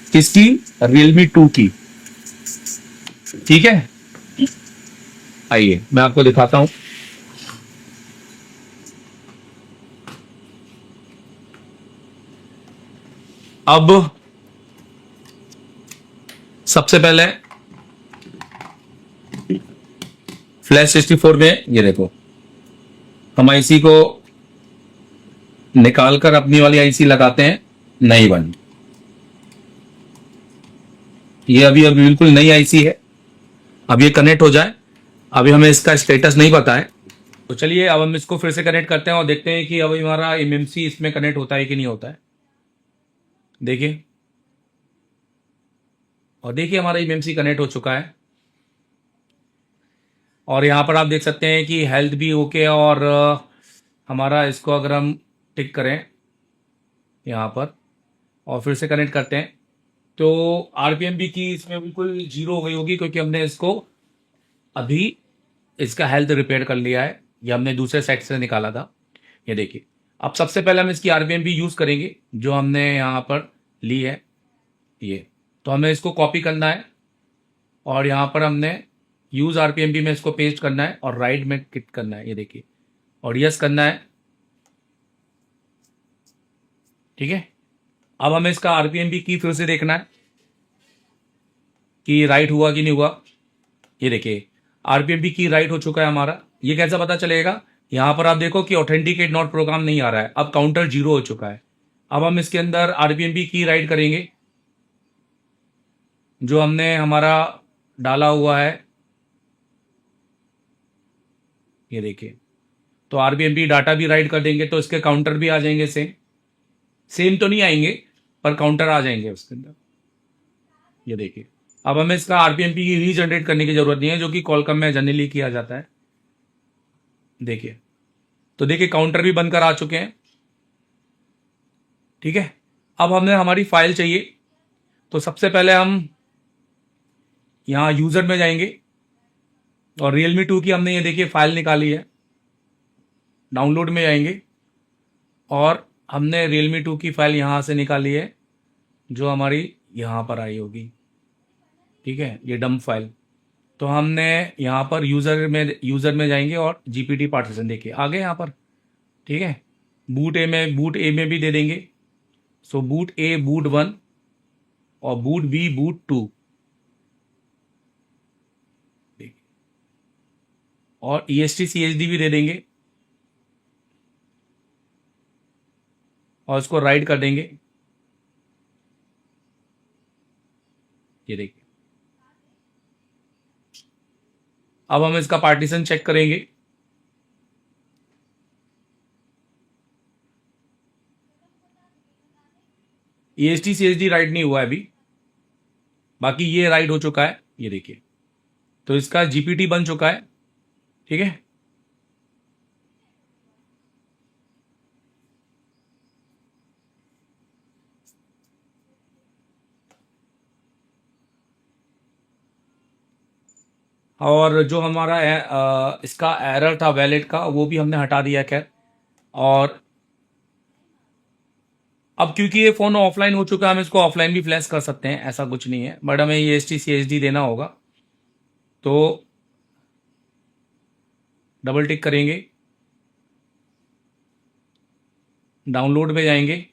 किसकी? Realme 2 की। ठीक है, आइए मैं आपको दिखाता हूं। अब सबसे पहले फ्लैश 64 में ये देखो, हम आईसी को निकालकर अपनी वाली आईसी लगाते हैं, नई वाली। ये अभी अभी बिल्कुल नई आईसी है। अब ये कनेक्ट हो जाए, अभी हमें इसका स्टेटस नहीं पता है। तो चलिए अब हम इसको फिर से कनेक्ट करते हैं और देखते हैं कि अब हमारा एमएमसी इसमें कनेक्ट होता है कि नहीं होता है। देखिए, और देखिए हमारा एमएमसी कनेक्ट हो चुका है। और यहाँ पर आप देख सकते हैं कि हेल्थ भी ओके है। और हमारा इसको अगर हम टिक करें यहाँ पर और फिर से कनेक्ट करते हैं, तो आरपीएम भी की इसमें बिल्कुल जीरो हो गई होगी, क्योंकि हमने इसको अभी इसका हेल्थ रिपेयर कर लिया है। ये हमने दूसरे साइड से निकाला था। ये देखिए, अब सबसे पहले हम इसकी आरपीएम भी यूज़ करेंगे जो हमने यहाँ पर ली है। ये तो हमें इसको कॉपी करना है और यहाँ पर हमने यूज़ आरपीएम भी में इसको पेस्ट करना है और राइट में क्लिक करना है। ये देखिए, और यस करना है। ठीक है, अब हमें इसका आरपीएम भी की फिर से देखना है कि राइट हुआ कि नहीं हुआ। ये देखिए, आरपीएम भी की राइट हो चुका है हमारा। ये कैसा पता चलेगा? यहाँ पर आप देखो कि ऑथेंटिकेट नॉट प्रोग्राम नहीं आ रहा है, अब काउंटर जीरो हो चुका है। अब हम इसके अंदर आरपीएम भी की राइट करेंगे जो हमने हमारा डाला हुआ है। ये देखिए, तो आरबीएमपी डाटा भी राइट कर देंगे तो इसके काउंटर भी आ जाएंगे। सेम सेम तो नहीं आएंगे पर काउंटर आ जाएंगे उसके अंदर। ये देखिए, अब हमें इसका आरपीएमपी की रीजनरेट करने की जरूरत नहीं है, जो कि कॉलकम में जनरली किया जाता है। देखिए, तो देखिए काउंटर भी बनकर आ चुके हैं। ठीक है, अब हमें हमारी फाइल चाहिए। तो सबसे पहले हम यहाँ यूजर में जाएंगे और Realme 2 की हमने ये देखिए फाइल निकाली है। डाउनलोड में जाएंगे और हमने Realme 2 की फाइल यहाँ से निकाली है जो हमारी यहाँ पर आई होगी। ठीक है, ये डंप फाइल। तो हमने यहाँ पर यूज़र में जाएंगे और जीपीटी पार्टीशन देखिए आ गए यहाँ पर। ठीक है, बूट ए में भी दे देंगे। सो बूट ए बूट 1 और बूट बी बूट 2, और EST CHD भी दे देंगे और इसको राइट कर देंगे। ये देखिए, अब हम इसका पार्टीशन चेक करेंगे। EST CHD राइट नहीं हुआ है अभी, बाकी ये राइट हो चुका है। ये देखिए, तो इसका जीपीटी बन चुका है। ठीक है, और जो हमारा इसका एरर था वैलेट का, वो भी हमने हटा दिया खैर। और अब क्योंकि ये फ़ोन ऑफलाइन हो चुका है, हम इसको ऑफलाइन भी फ्लैश कर सकते हैं, ऐसा कुछ नहीं है, बट हमें ये STCHD देना होगा। तो डबल टिक करेंगे, डाउनलोड पे जाएंगे,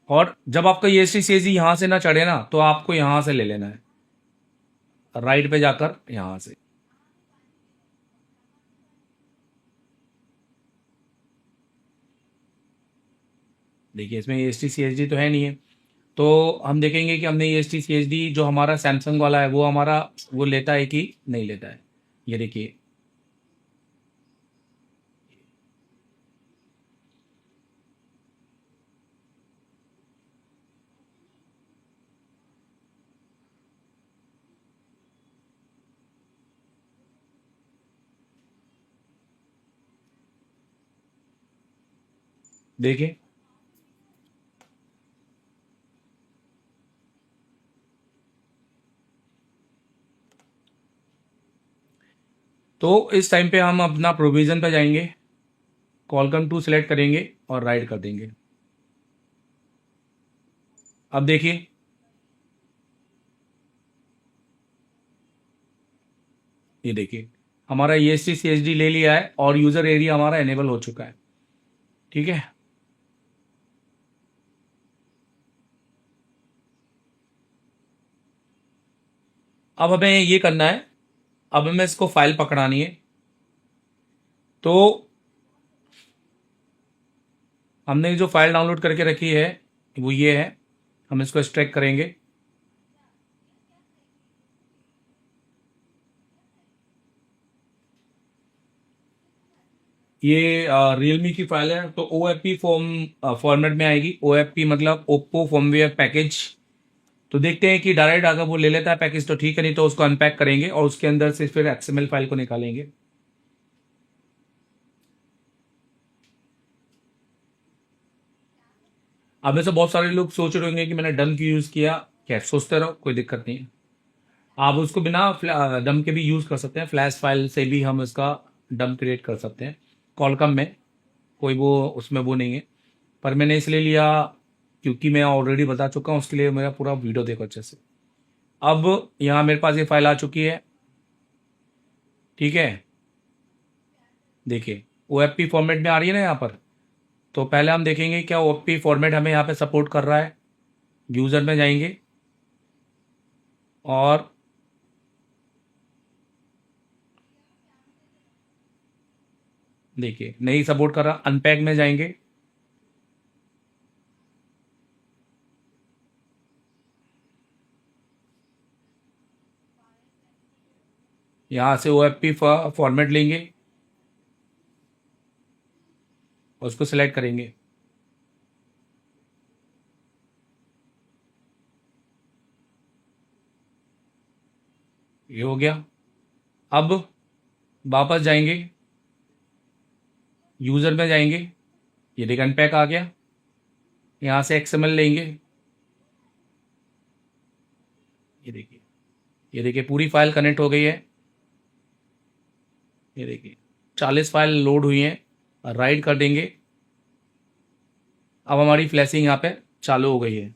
और जब आपका ये STCHD यहाँ से ना चढ़े ना, तो आपको यहाँ से ले लेना है, राइट पे जाकर यहाँ से। देखिए इसमें STCHD तो है नहीं है, तो हम देखेंगे कि हमने ये STCHD जो हमारा सैमसंग वाला है, वो हमारा वो लेता है कि नहीं लेता है। ये देखिए, देखिए तो इस टाइम पे हम अपना प्रोविज़न पे जाएंगे, कॉलकम टू सेलेक्ट करेंगे और राइट कर देंगे। अब देखिए, ये देखिए हमारा ये STCHD ले लिया है और यूज़र एरिया हमारा एनेबल हो चुका है। ठीक है, अब हमें ये करना है, अब हमें इसको फाइल पकड़ानी है। तो हमने जो फाइल डाउनलोड करके रखी है वो ये है, हम इसको एक्सट्रैक्ट करेंगे। ये रियलमी की फाइल है, तो OFP फॉर्मेट में आएगी। OFP मतलब ओप्पो फर्मवेयर पैकेज। तो देखते हैं कि डायरेक्ट अगर वो ले लेता है पैकेज तो ठीक है, नहीं तो उसको अनपैक करेंगे और उसके अंदर से फिर XML फाइल को निकालेंगे। अब में से बहुत सारे लोग सोच रहे होंगे कि मैंने डम क्यों यूज़ किया। क्या सोचते रहो, कोई दिक्कत नहीं है। आप उसको बिना डम के भी यूज़ कर सकते हैं, फ्लैश फाइल से भी हम इसका डम क्रिएट कर सकते हैं। कॉलकम में कोई वो उसमें वो नहीं है, पर मैंने इसलिए लिया क्योंकि मैं ऑलरेडी बता चुका हूँ, उसके लिए मेरा पूरा वीडियो देखो अच्छे से। अब यहाँ मेरे पास ये फाइल आ चुकी है। ठीक है, देखिए OFP फॉर्मेट में आ रही है ना यहाँ पर। तो पहले हम देखेंगे क्या OFP फॉर्मेट हमें यहाँ पे सपोर्ट कर रहा है। यूज़र में जाएंगे और देखिए नहीं सपोर्ट कर रहा, अनपैक में जाएंगे। यहाँ से OFP फॉर्मेट लेंगे और उसको सिलेक्ट करेंगे। ये हो गया। अब वापस जाएंगे, यूज़र में जाएंगे, ये देखिए अनपैक आ गया। यहाँ से XML लेंगे, ये देखिए, ये देखिए पूरी फाइल कनेक्ट हो गई है। ये देखिए 40 फाइल लोड हुई हैं, राइट कर देंगे। अब हमारी फ्लैशिंग यहाँ पे चालू हो गई है।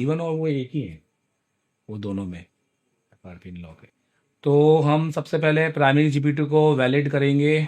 इवन और वो एक ही है, वो दोनों में FRP लॉक है। तो हम सबसे पहले प्राइमरी जीपीटी को वैलिड करेंगे।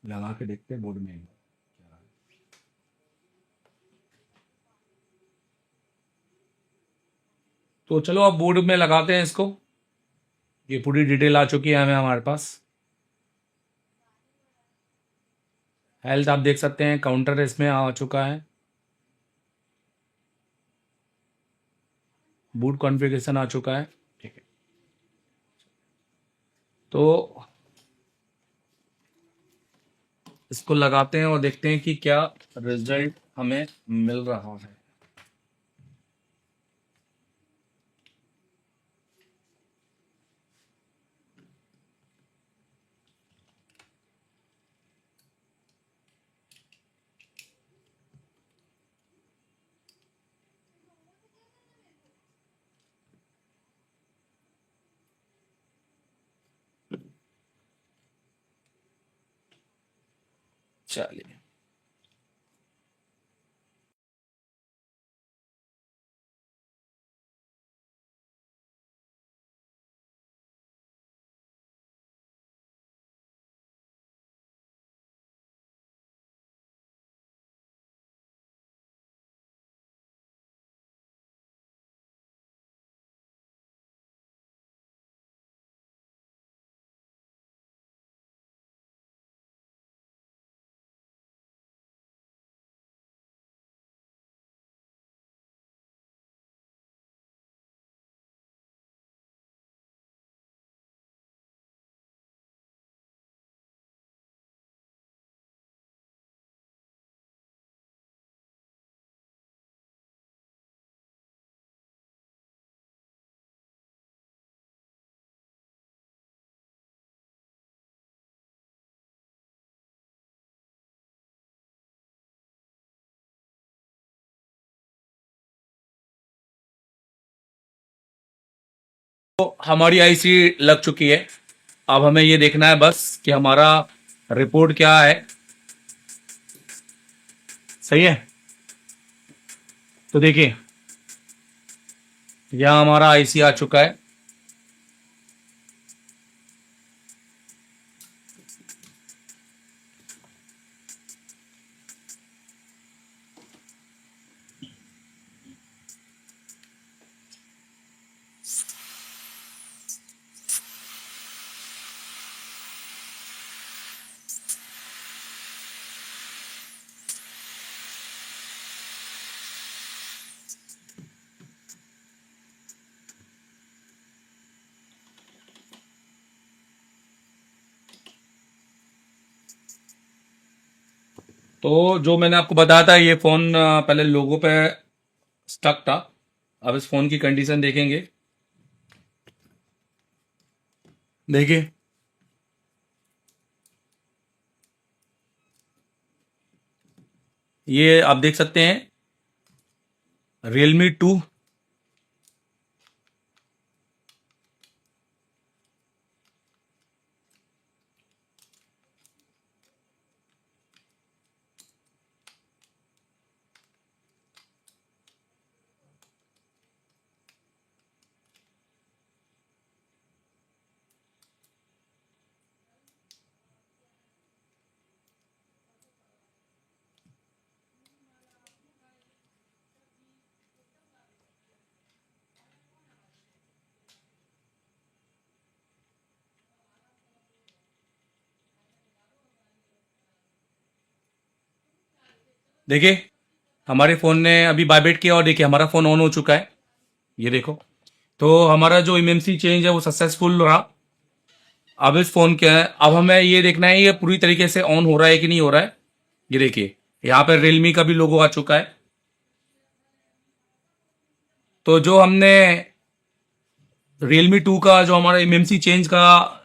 लगा के देखते हैं बोर्ड में। तो चलो अब बोर्ड में लगाते हैं इसको। ये पूरी डिटेल आ चुकी है हमें हमारे पास। हेल्थ आप देख सकते हैं, काउंटर इसमें आ चुका है। बूट कॉन्फ़िगरेशन आ चुका है। ठीक है, तो इसको लगाते हैं और देखते हैं कि क्या रिजल्ट हमें मिल रहा है। चलिए, तो हमारी आईसी लग चुकी है। अब हमें ये देखना है बस कि हमारा रिपोर्ट क्या है। सही है, तो देखिए यहाँ हमारा आईसी आ चुका है। तो जो मैंने आपको बताया था, ये फोन पहले लोगों पे स्टक था। अब इस फोन की कंडीशन देखेंगे। देखिए, ये आप देख सकते हैं Realme 2। देखिए, हमारे फोन ने अभी वाइब्रेट किया और देखिए हमारा फोन ऑन हो चुका है। ये देखो, तो हमारा जो एमएमसी चेंज है वो सक्सेसफुल रहा। अब इस फोन के अब हमें ये देखना है ये पूरी तरीके से ऑन हो रहा है कि नहीं हो रहा है। ये देखिए, यहाँ पर रियलमी का भी लोगो आ चुका है। तो जो हमने Realme 2 का जो हमारा एमएमसी चेंज का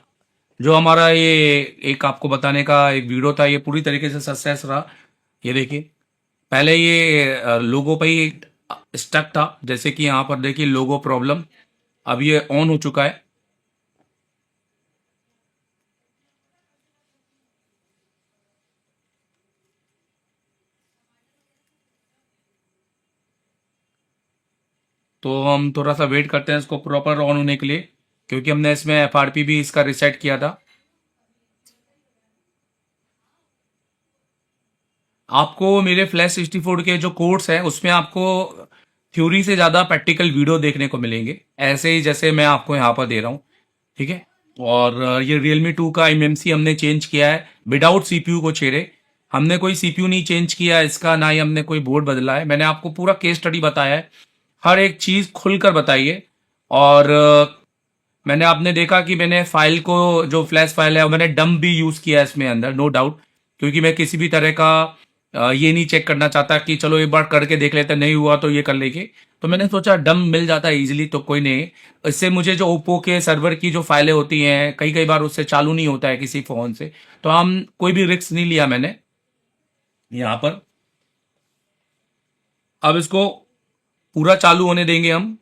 जो हमारा ये एक आपको बताने का एक वीडियो था, ये पूरी तरीके से सक्सेस रहा। ये देखिए, पहले ये लोगो पे ही स्टक था, जैसे कि यहाँ पर देखिए लोगो प्रॉब्लम, अब ये ऑन हो चुका है। तो हम थोड़ा सा वेट करते हैं इसको प्रॉपर ऑन होने के लिए, क्योंकि हमने इसमें एफआरपी भी इसका रिसेट किया था। आपको मेरे फ्लैश 64 के जो कोर्स हैं उसमें आपको थ्योरी से ज़्यादा प्रैक्टिकल वीडियो देखने को मिलेंगे, ऐसे ही जैसे मैं आपको यहाँ पर दे रहा हूँ। ठीक है। और ये Realme 2 का एमएमसी हमने चेंज किया है विदाउट सीपीयू को छेड़े। हमने कोई सीपीयू नहीं चेंज किया है इसका, ना ही हमने कोई बोर्ड बदला है। मैंने आपको पूरा केस स्टडी बताया है, हर एक चीज़ खुलकर बताई है। और मैंने आपने देखा कि मैंने फाइल को, जो फ्लैश फाइल है, मैंने डंप भी यूज़ किया है इसमें अंदर, नो डाउट, क्योंकि मैं किसी भी तरह का ये नहीं चेक करना चाहता कि चलो एक बार करके देख लेते, नहीं हुआ तो ये कर लेंगे। तो मैंने सोचा डंप मिल जाता है इजीली तो कोई नहीं। इससे मुझे जो ओप्पो के सर्वर की जो फाइलें होती हैं, कई कई बार उससे चालू नहीं होता है किसी फ़ोन से, तो हम कोई भी रिस्क नहीं लिया मैंने यहाँ पर। अब इसको पूरा चालू होने देंगे हम।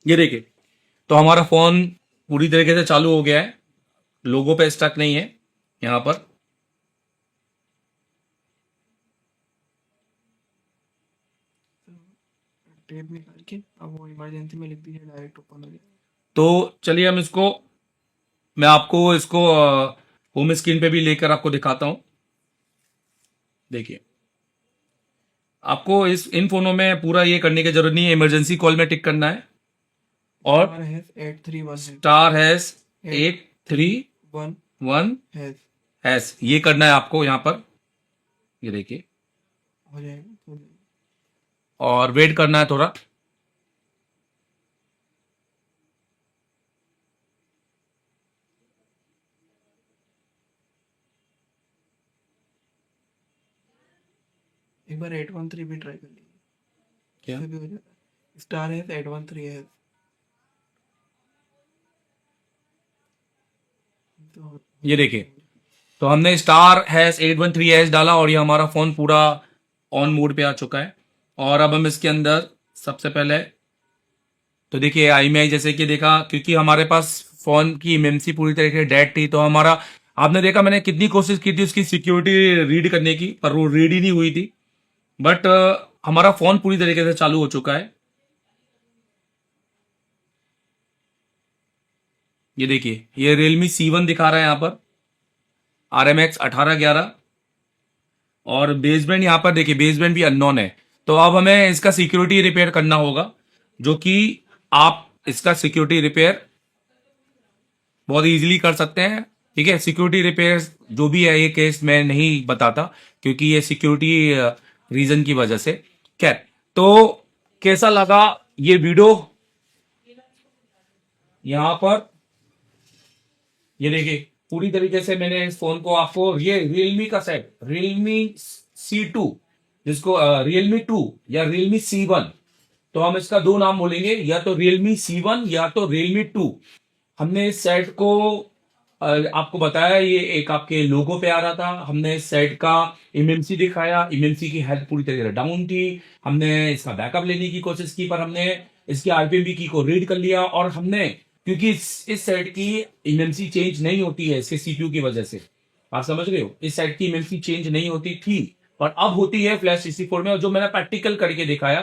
ये देखिए, तो हमारा फ़ोन पूरी तरीके से चालू हो गया है, लोगो पे स्टक नहीं है यहाँ पर। टेप निकाल के अब वो इमरजेंसी में लिख दीजिए, डायरेक्ट ओपन हो जाएगा। तो चलिए हम इसको, मैं आपको इसको होम स्क्रीन पे भी लेकर आपको दिखाता हूँ। देखिए, आपको इन फोनों में पूरा ये करने की जरूरत नहीं है, इमरजेंसी कॉल में टिक करना है और Star has 831 star hash 831 has hash ये करना है आपको यहाँ पर। ये देखिए, हो जाएगा, हो जाएगा। और वेट करना है थोड़ा। एक बार 813 भी ट्राई कर लीजिए, क्या? इससे भी हो जाता है। स्टार है 813 है तो ये देखिए, तो हमने स्टार हैश 813 हैश डाला और ये हमारा फोन पूरा ऑन मोड पे आ चुका है। और अब हम इसके अंदर सबसे पहले तो देखिए आई जैसे कि देखा, क्योंकि हमारे पास फोन की एमएमसी पूरी तरीके से डेड थी, तो हमारा, आपने देखा मैंने कितनी कोशिश की थी उसकी सिक्योरिटी रीड करने की, पर वो रीड ही नहीं हुई थी। बट हमारा फोन पूरी तरीके से चालू हो चुका है। ये देखिए, ये Realme C1 दिखा रहा है यहाँ पर, RMX 1811, और बेसबैंड यहाँ पर देखिए, बेसबैंड भी अननोन है। तो अब हमें इसका सिक्योरिटी रिपेयर करना होगा, जो कि आप इसका सिक्योरिटी रिपेयर बहुत इजीली कर सकते हैं। ठीक है, सिक्योरिटी रिपेयर जो भी है ये केस मैं नहीं बताता, क्योंकि ये सिक्योरिटी रीजन की वजह से। खैर, तो कैसा लगा ये वीडियो? यहाँ पर ये देखिए, पूरी तरीके से मैंने इस फोन को आपको, ये Realme का सेट, Realme C2, जिसको Realme 2 या Realme C1, तो हम इसका दो नाम बोलेंगे, या तो Realme C1 या तो Realme 2। हमने इस सेट को आपको बताया, ये एक आपके लोगो पे आ रहा था। हमने इस सेट का एमएमसी दिखाया, एमएमसी की हेल्थ पूरी तरह से डाउन थी। हमने इसका बैकअप लेने की कोशिश की, पर हमने इसकी आरपीएम की को रीड कर लिया। और हमने, क्योंकि इस सेट की एमएमसी चेंज नहीं होती है इसके सीपीयू की वजह से, आप समझ रहे हो, इस सेट की एमएमसी चेंज नहीं होती थी, पर अब होती है फ्लैश 64 में, और जो मैंने प्रैक्टिकल करके दिखाया।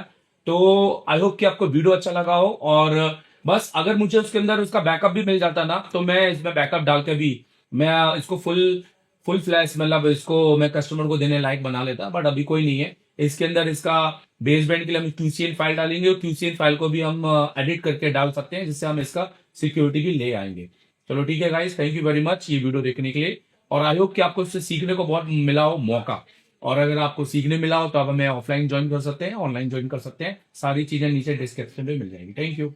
तो आई होप कि आपको वीडियो अच्छा लगा हो। और बस अगर मुझे उसके अंदर उसका बैकअप भी मिल जाता ना, तो मैं इसमें बैकअप डाल के भी मैं इसको फुल फुल फ्लैश, मतलब इसको मैं कस्टमर को देने लायक बना लेता, बट अभी कोई नहीं है। इसके अंदर इसका बेसबैंड के लिए हम QCN फाइल डालेंगे, और QCN फाइल को भी हम एडिट करके डाल सकते हैं, जिससे हम इसका सिक्योरिटी भी ले आएंगे। चलो ठीक है guys, thank you very much ये वीडियो देखने के लिए, और आई होप कि आपको इससे सीखने को बहुत मिला हो मौका। और अगर आपको सीखने मिला हो तो आप हमें ऑफलाइन ज्वाइन कर सकते हैं, ऑनलाइन ज्वाइन कर सकते हैं, सारी चीजें नीचे डिस्क्रिप्शन में मिल जाएगी। Thank you.